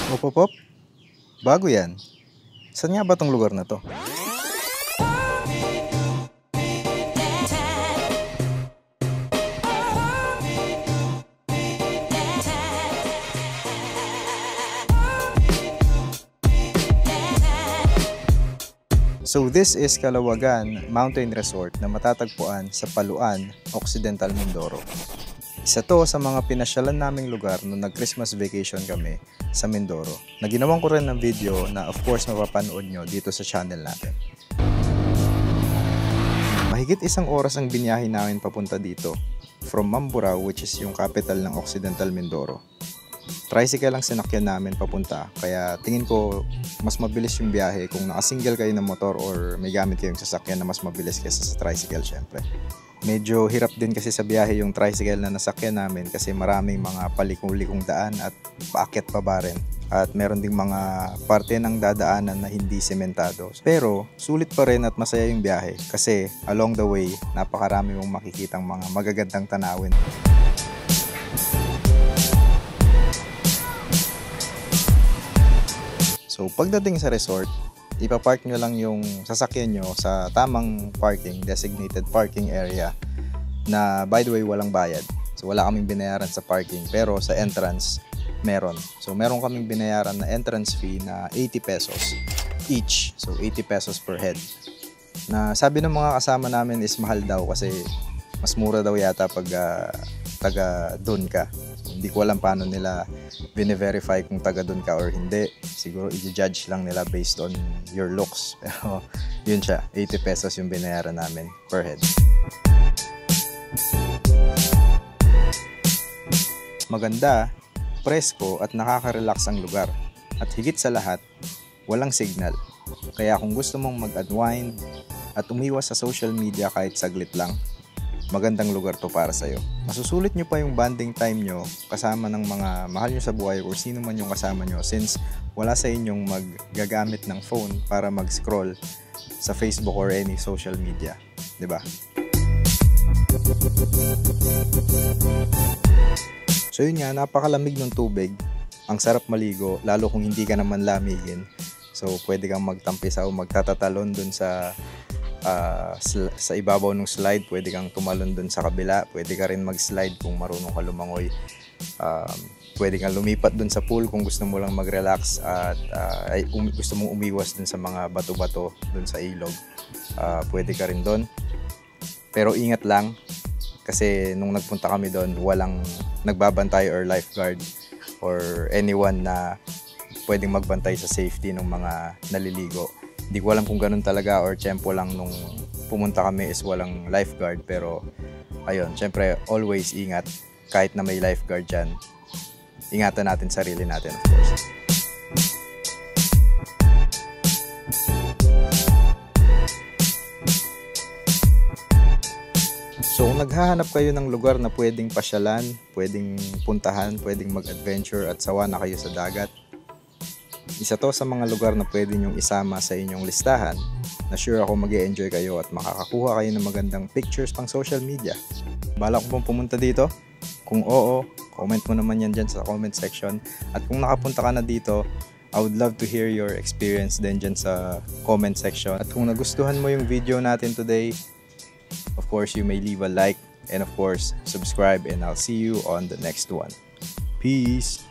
Opopop, bago yan. Saan nga ba tong lugar na to? So this is Calawagan Mountain Resort na matatagpuan sa Paluan, Occidental Mindoro. Isa to sa mga pinasyalan naming lugar nung nag-Christmas vacation kami sa Mindoro, na ginawan ko rin ng video na of course mapapanood nyo dito sa channel natin. Mahigit 1 oras ang biniyahe namin papunta dito from Mamburao, which is yung capital ng Occidental Mindoro. Tricycle lang sinakyan namin papunta, kaya tingin ko mas mabilis yung biyahe kung nakasingle kayo ng motor or may gamit kayong sasakyan na mas mabilis kaysa sa tricycle syempre. Medyo hirap din kasi sa biyahe yung tricycle na nasakyan namin kasi maraming mga palikong-likong daan at paakyat pa ba rin. At meron ding mga parte ng dadaanan na hindi sementado. Pero sulit pa rin at masaya yung biyahe kasi along the way napakarami mong makikitang mga magagandang tanawin. So pagdating sa resort, ipapark nyo lang yung sasakyan nyo sa tamang parking, designated parking area na by the way walang bayad. So wala kaming binayaran sa parking pero sa entrance meron. So meron kaming binayaran na entrance fee na 80 pesos each. So 80 pesos per head. Na sabi ng mga kasama namin is mahal daw kasi mas mura daw yata pag taga doon ka. Hindi ko alam paano nila bine-verify kung taga doon ka or hindi. Siguro i-judge lang nila based on your looks. Pero yun siya, 80 pesos yung binayaran namin per head. Maganda, presko at nakaka-relax ang lugar. At higit sa lahat, walang signal. Kaya kung gusto mong mag-unwind at umiwas sa social media kahit saglit lang, magandang lugar to para sa'yo. Masusulit nyo pa yung bonding time nyo kasama ng mga mahal nyo sa buhay or sino man yung kasama nyo since wala sa inyong maggagamit ng phone para mag-scroll sa Facebook or any social media. Diba? So yun nga, napakalamig ng tubig. Ang sarap maligo, lalo kung hindi ka naman lamigin. So pwede kang magtampisa o magtatatalon dun sa ibabaw ng slide, pwede kang tumalon dun sa kabila, pwede ka rin mag-slide kung marunong ka lumangoy, pwede kang lumipat dun sa pool kung gusto mo lang mag-relax at gusto mong umiwas dun sa mga bato-bato dun sa ilog, pwede ka rin dun. Pero ingat lang kasi nung nagpunta kami dun walang nagbabantay or lifeguard or anyone na pwedeng magbantay sa safety ng mga naliligo. Hindi ko alam kung ganun talaga or tiyempo lang nung pumunta kami is walang lifeguard. Pero ayun, syempre always ingat kahit na may lifeguard dyan. Ingatan natin sarili natin of course. So kung naghahanap kayo ng lugar na pwedeng pasyalan, pwedeng puntahan, pwedeng mag-adventure at sawa na kayo sa dagat, isa to sa mga lugar na pwede nyong isama sa inyong listahan na sure ako mag-e-enjoy kayo at makakakuha kayo ng magandang pictures pang social media. Balak ko bang pumunta dito? Kung oo, comment mo naman yan dyan sa comment section. At kung nakapunta ka na dito, I would love to hear your experience din dyan sa comment section. At kung nagustuhan mo yung video natin today, of course you may leave a like and of course subscribe, and I'll see you on the next one. Peace!